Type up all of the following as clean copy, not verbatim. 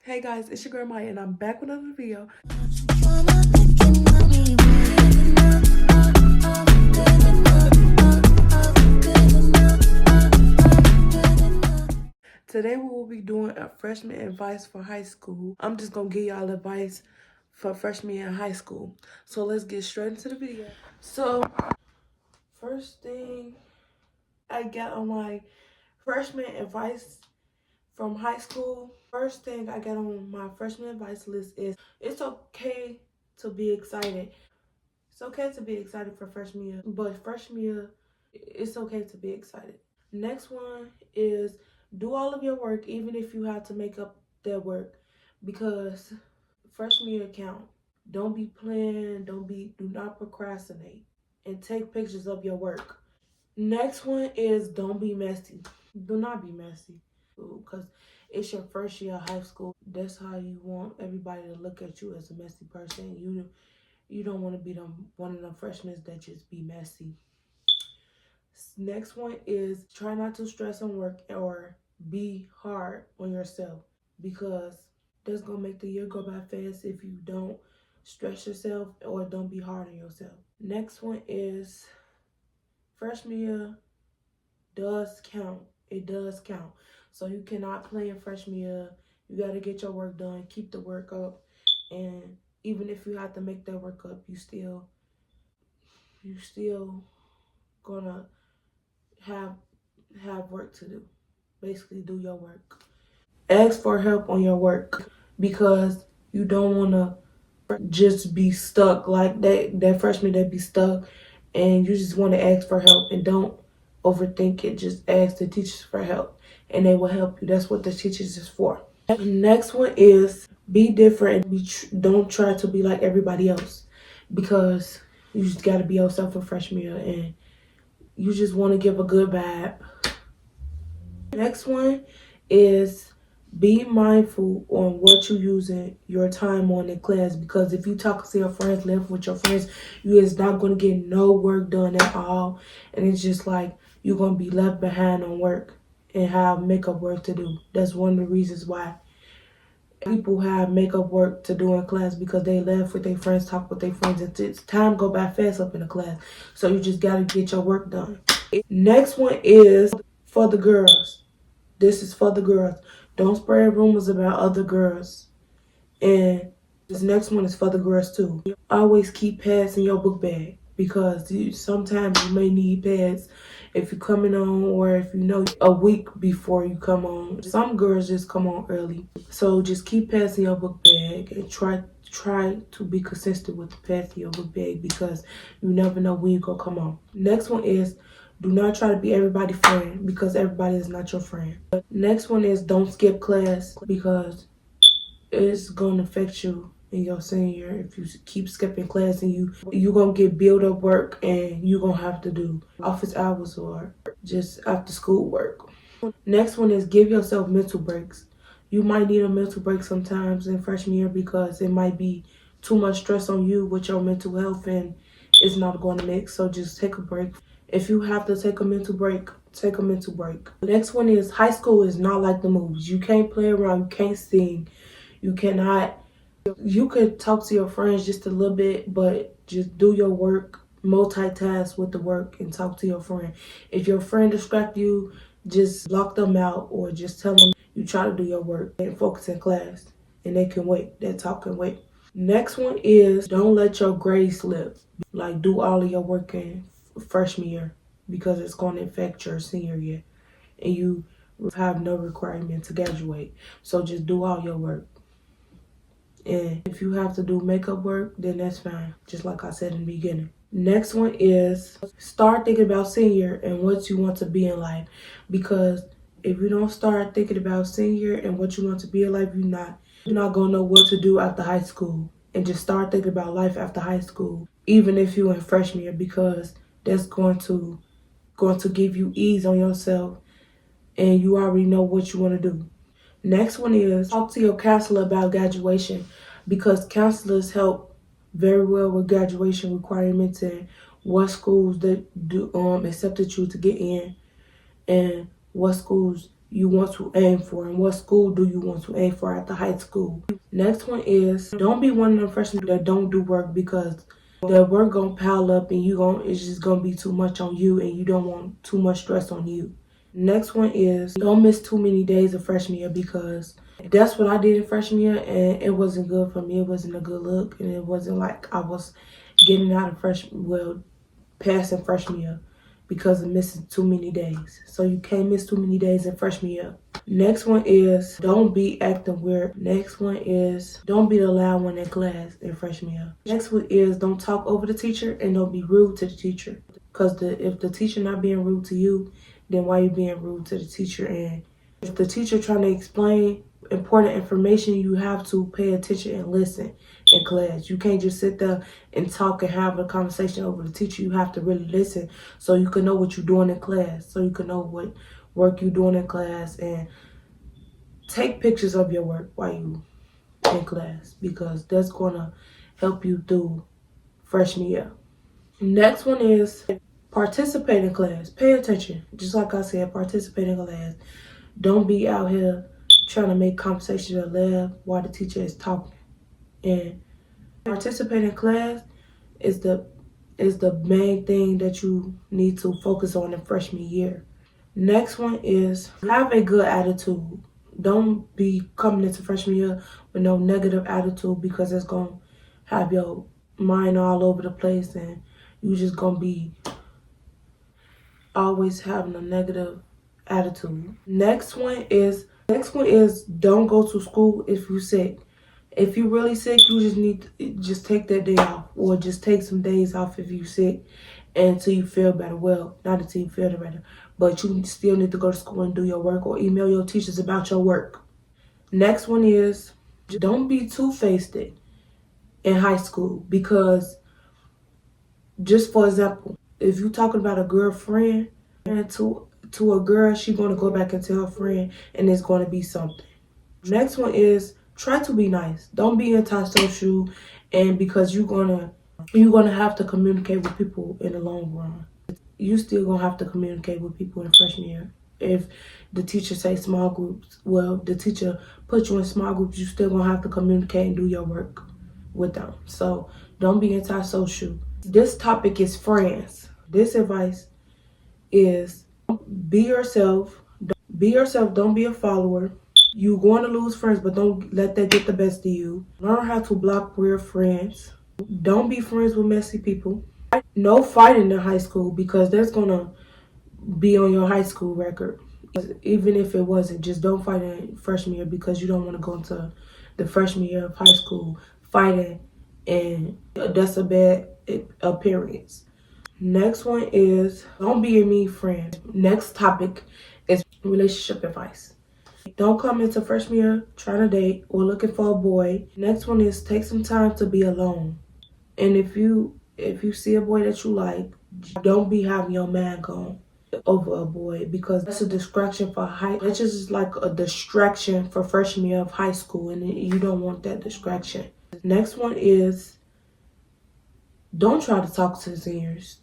Hey guys, it's your girl Maya and I'm back with another video. Today we will be doing a freshman advice for high school. I'm just gonna give y'all advice for freshmen in high school. So let's get straight into the video. So first thing I got on my freshman advice from high school. First thing I got on my freshman advice list is it's okay to be excited. It's okay to be excited for freshman year, but freshman year, it's okay to be excited. Next one is do all of your work, even if you have to make up that work, because freshman year count. Don't be playing, do not procrastinate, and take pictures of your work. Next one is don't be messy. Do not be messy, because it's your first year of high school. That's how you want everybody to look at you, as a messy person. You don't want to be one of the freshmen that just be messy. Next one is try not to stress on work or be hard on yourself, because that's going to make the year go by fast if you don't stress yourself or don't be hard on yourself. Next one is freshman year does count. It does count. So you cannot play in freshman year. You got to get your work done, keep the work up, and even if you have to make that work up, you still gonna have work to do. Basically, do your work. Ask for help on your work, because you don't want to just be stuck like that freshman that be stuck, and you just want to ask for help, and don't overthink it. Just ask the teachers for help and they will help you. That's what the teachers is for. Next one is be different. Don't try to be like everybody else, because you just got to be yourself for freshman year, and you just want to give a good vibe. Next one is be mindful on what you're using your time on in class, because if you talk to your friends, live with your friends, you is not going to get no work done at all, and it's just like you're going to be left behind on work and have makeup work to do. That's one of the reasons why people have makeup work to do in class, because they laugh with their friends, talk with their friends, and it's time go by fast up in the class. So you just got to get your work done. Next one is for the girls. This is for the girls. Don't spread rumors about other girls. And this next one is for the girls too. Always keep pads in your book bag, because sometimes you may need pads if you're coming on, or if you know a week before you come on. Some girls just come on early. So just keep pads in your book bag, and try to be consistent with the pads in your book bag, because you never know when you're going to come on. Next one is do not try to be everybody's friend, because everybody is not your friend. Next one is don't skip class, because it's going to affect you in your senior year. If you keep skipping class, and you going to get build up work, and you're going to have to do office hours or just after school work. Next one is give yourself mental breaks. You might need a mental break sometimes in freshman year, because it might be too much stress on you with your mental health, and it's not going to mix. So just take a break. If you have to take a mental break, take a mental break. Next one is high school is not like the movies. You can't play around. You can't sing. You cannot. You could talk to your friends just a little bit, but just do your work. Multitask with the work and talk to your friend. If your friend distract you, just block them out, or just tell them you try to do your work and focus in class, and they can wait. That talk can wait. Next one is don't let your grades slip. Like, do all of your work in freshman year, because it's going to affect your senior year, and you have no requirement to graduate. So just do all your work. And if you have to do makeup work, then that's fine, just like I said in the beginning. Next one is start thinking about senior and what you want to be in life, because if you don't start thinking about senior and what you want to be in life, you're not going to know what to do after high school. And just start thinking about life after high school, even if you're in freshman year, because that's going to give you ease on yourself, and you already know what you want to do. Next one is talk to your counselor about graduation, because counselors help very well with graduation requirements and what schools that do accepted you to get in, and what schools you want to aim for, and what school do you want to aim for after high school. Next one is don't be one of them freshmen that don't do work because the work gonna pile up and it's just gonna be too much on you and you don't want too much stress on you. Next one is don't miss too many days of freshman year because that's what I did in freshman year and it wasn't good for me. It wasn't a good look and it wasn't like I was getting out of passing freshman year because of missing too many days. So you can't miss too many days in freshman year. Next one is don't be acting weird. Next one is don't be the loud one in class in freshman year. Next one is don't talk over the teacher and don't be rude to the teacher. Because if the teacher not being rude to you, then why you being rude to the teacher? And if the teacher trying to explain important information, you have to pay attention and listen in class. You can't just sit there and talk and have a conversation over the teacher. You have to really listen so you can know what you're doing in class, so you can know what work you're doing in class, and take pictures of your work while you in class because that's gonna help you through freshman year. Next one is participate in class. Pay attention. Just like I said, participate in class. Don't be out here trying to make conversation or laugh while the teacher is talking. And participate in class is the main thing that you need to focus on in freshman year. Next one is have a good attitude. Don't be coming into freshman year with no negative attitude because it's going to have your mind all over the place and you just going to be always having a negative attitude. Next one is don't go to school if you're sick. If you're really sick, you just need to just take that day off or just take some days off if you're sick until you feel better. Well, not until you feel better, but you still need to go to school and do your work or email your teachers about your work. Next one is don't be two-faced in high school because, just for example, if you're talking about a girlfriend and to a girl, she's going to go back and tell her friend and it's going to be something. Next one is try to be nice. Don't be antisocial and because you're gonna have to communicate with people in the long run. You still gonna have to communicate with people in freshman year. If the teacher say small groups, well, the teacher put you in small groups, you still gonna have to communicate and do your work with them. So don't be antisocial. This topic is friends. This advice is be yourself. Be yourself. Don't be a follower. You're going to lose friends, but don't let that get the best of you. Learn how to block weird friends. Don't be friends with messy people. No fighting in high school because that's going to be on your high school record. Even if it wasn't, just don't fight in freshman year because you don't want to go into the freshman year of high school fighting, and that's a bad appearance. Next one is don't be a mean friend. Next topic is relationship advice. Don't come into freshman year trying to date or looking for a boy. Next one is take some time to be alone. And if you see a boy that you like, don't be having your man gone over a boy because that's a distraction for that's just like a distraction for freshman year of high school and you don't want that distraction. Next one is don't try to talk to the seniors.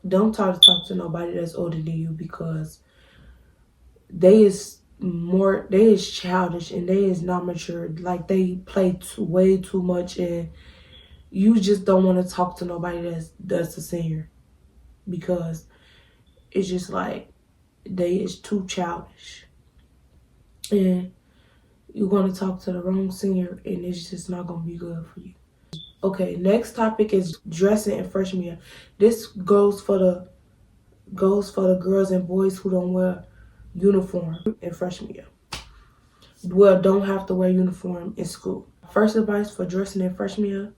Don't try to talk to nobody that's older than you because they is childish and they is not mature. Like they play way too much and you just don't want to talk to nobody that's a senior because it's just like they is too childish and you're going to talk to the wrong senior and it's just not going to be good for you. Okay, next topic is dressing in freshman year. This goes for the girls and boys who don't wear uniform in freshman year. Well, don't have to wear uniform in school. First advice for dressing in freshman year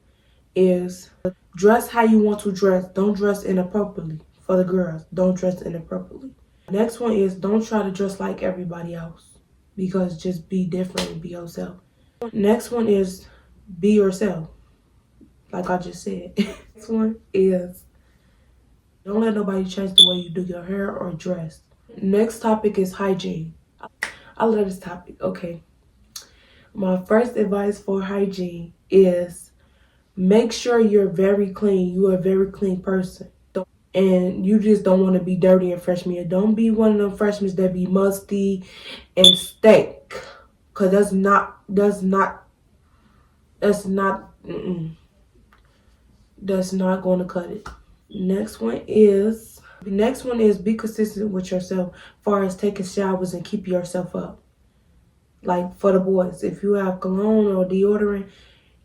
is dress how you want to dress. Don't dress inappropriately. For the girls, don't dress inappropriately. Next one is don't try to dress like everybody else because just be different and be yourself. Next one is be yourself, like I just said. Next one is don't let nobody change the way you do your hair or dress. Next topic is hygiene. I love this topic. Okay. My first advice for hygiene is make sure you're very clean. You're a very clean person. and you just don't want to be dirty in freshman year. Don't be one of them freshmen that be musty and stink, cause that's not going to cut it. Next one is be consistent with yourself, as far as taking showers and keep yourself up. Like for the boys, if you have cologne or deodorant,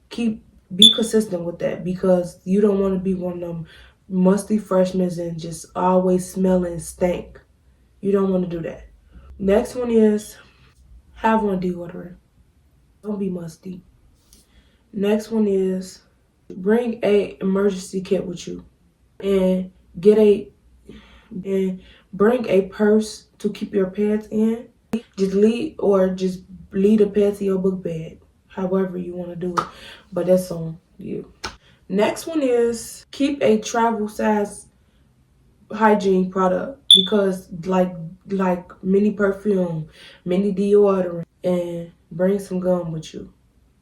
be consistent with that, because you don't want to be one of them musty freshmen and just always smelling stink. You don't want to do that. Next one is have on deodorant. Don't be musty. Next one is bring a emergency kit with you, and bring a purse to keep your pants in. Just leave the pants in your book bag, however you want to do it, but that's on you. Next one is keep a travel size hygiene product, because like mini perfume, mini deodorant, and bring some gum with you.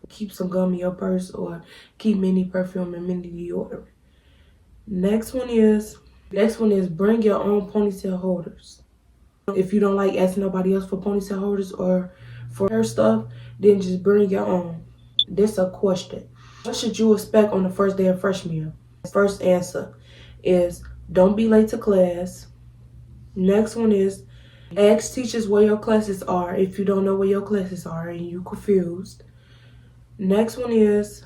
Keep some gum in your purse, or keep mini perfume and mini deodorant. Next one is bring your own ponytail holders. If you don't like asking nobody else for ponytail holders or for hair stuff, then just bring your own. This a question. What should you expect on the first day of freshman year? First answer is don't be late to class. Next one is ask teachers where your classes are if you don't know where your classes are and you're confused. Next one is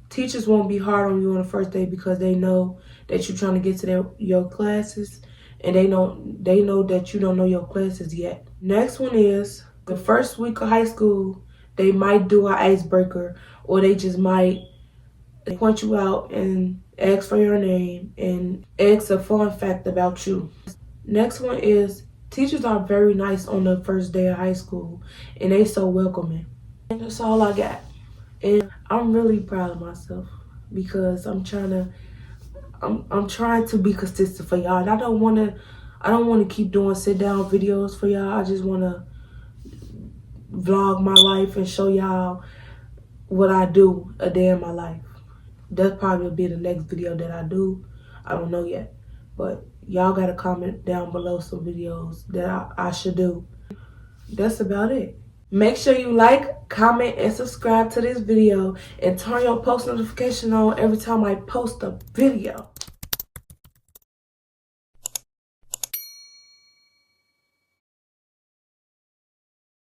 teachers won't be hard on you on the first day, because they know that you're trying to get to your classes, and they know that you don't know your classes yet. Next one is the first week of high school, they might do an icebreaker, or they just might point you out and ask for your name and ask a fun fact about you. Next one is teachers are very nice on the first day of high school, and they so welcoming. And that's all I got. And I'm really proud of myself, because I'm trying to be consistent for y'all. And I don't want to keep doing sit down videos for y'all. I just want to vlog my life and show y'all what I do a day in my life. That's probably be the next video that I do. I don't know yet, but y'all got to comment down below some videos that I should do. That's about it. Make sure you like, comment, and subscribe to this video, and turn your post notification on every time I post a video.